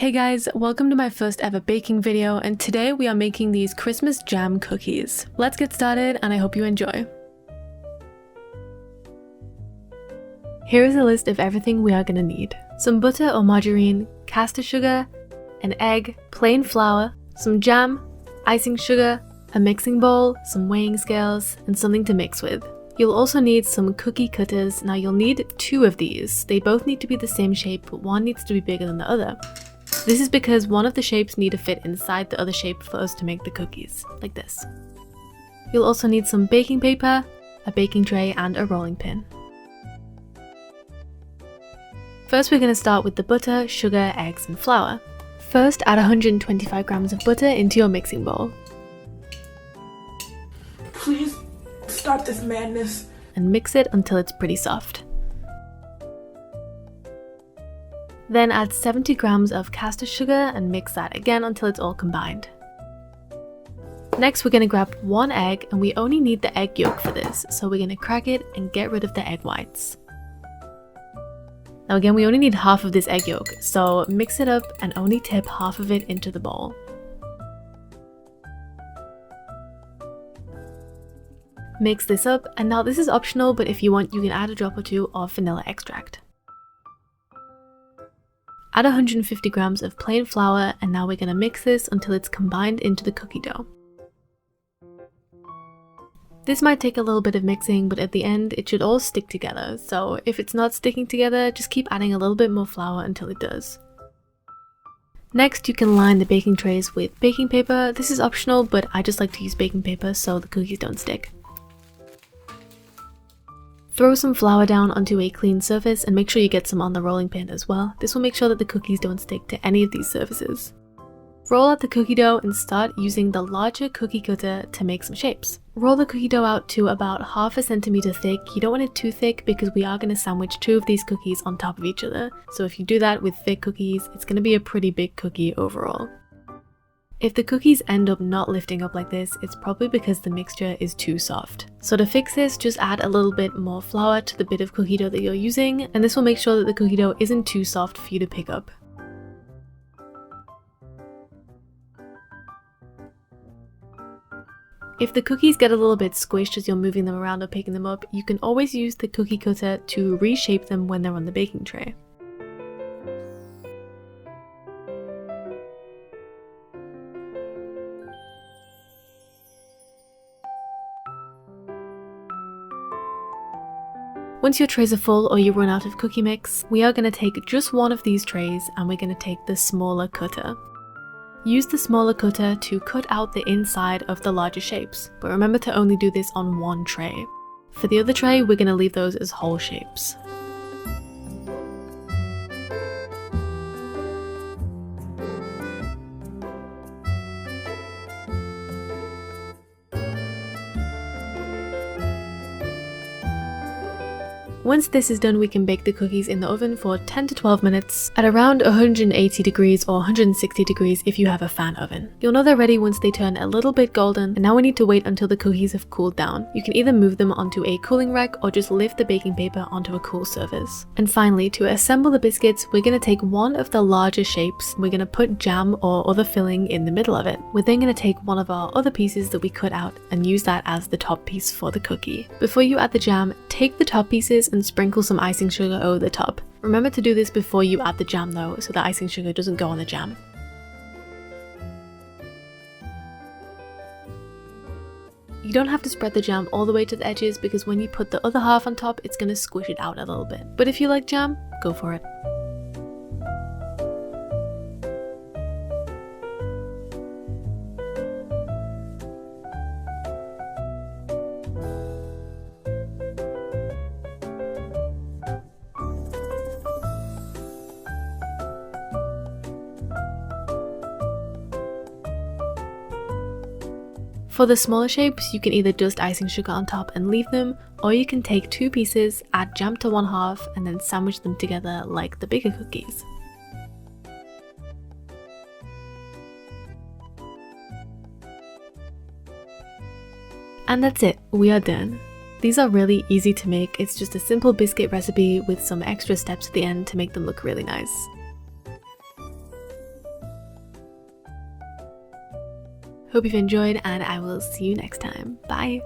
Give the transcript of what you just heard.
Hey guys, welcome to my first ever baking video, and today we are making these Christmas jam cookies. Let's get started and I hope you enjoy. Here is a list of everything we are going to need. Some butter or margarine, caster sugar, an egg, plain flour, some jam, icing sugar, a mixing bowl, some weighing scales, and something to mix with. You'll also need some cookie cutters. Now you'll need 2 of these. They both need to be the same shape, but one needs to be bigger than the other. This is because one of the shapes need to fit inside the other shape for us to make the cookies, like this. You'll also need some baking paper, a baking tray, and a rolling pin. First we're going to start with the butter, sugar, eggs, and flour. First add 125 grams of butter into your mixing bowl. Please stop this madness. And mix it until it's pretty soft. Then add 70 grams of caster sugar and mix that again until it's all combined. Next we're going to grab 1 egg, and we only need the egg yolk for this, so we're going to crack it and get rid of the egg whites. Now again, we only need half of this egg yolk, so mix it up and only tip half of it into the bowl. Mix this up, and now this is optional, but if you want you can add a drop or 2 of vanilla extract. Add 150 grams of plain flour, and now we're going to mix this until it's combined into the cookie dough. This might take a little bit of mixing, but at the end it should all stick together, so if it's not sticking together, just keep adding a little bit more flour until it does. Next, you can line the baking trays with baking paper. This is optional, but I just like to use baking paper so the cookies don't stick. Throw some flour down onto a clean surface and make sure you get some on the rolling pin as well. This will make sure that the cookies don't stick to any of these surfaces. Roll out the cookie dough and start using the larger cookie cutter to make some shapes. Roll the cookie dough out to about ½ centimeter thick. You don't want it too thick because we are going to sandwich 2 of these cookies on top of each other. So if you do that with thick cookies, it's going to be a pretty big cookie overall. If the cookies end up not lifting up like this, it's probably because the mixture is too soft. So to fix this, just add a little bit more flour to the bit of cookie dough that you're using, and this will make sure that the cookie dough isn't too soft for you to pick up. If the cookies get a little bit squished as you're moving them around or picking them up, you can always use the cookie cutter to reshape them when they're on the baking tray. Once your trays are full or you run out of cookie mix, we are going to take just one of these trays and we're going to take the smaller cutter. Use the smaller cutter to cut out the inside of the larger shapes, but remember to only do this on one tray. For the other tray, we're going to leave those as whole shapes. Once this is done, we can bake the cookies in the oven for 10 to 12 minutes at around 180 degrees or 160 degrees if you have a fan oven. You'll know they're ready once they turn a little bit golden, and now we need to wait until the cookies have cooled down. You can either move them onto a cooling rack or just lift the baking paper onto a cool surface. And finally, to assemble the biscuits, we're going to take one of the larger shapes. We're going to put jam or other filling in the middle of it. We're then going to take one of our other pieces that we cut out and use that as the top piece for the cookie. Before you add the jam, take the top pieces and sprinkle some icing sugar over the top. Remember to do this before you add the jam though, so the icing sugar doesn't go on the jam. You don't have to spread the jam all the way to the edges because when you put the other half on top, it's going to squish it out a little bit. But if you like jam, go for it. For the smaller shapes, you can either dust icing sugar on top and leave them, or you can take 2 pieces, add jam to 1/2, and then sandwich them together like the bigger cookies. And that's it, we are done. These are really easy to make. It's just a simple biscuit recipe with some extra steps at the end to make them look really nice. Hope you've enjoyed, and I will see you next time. Bye!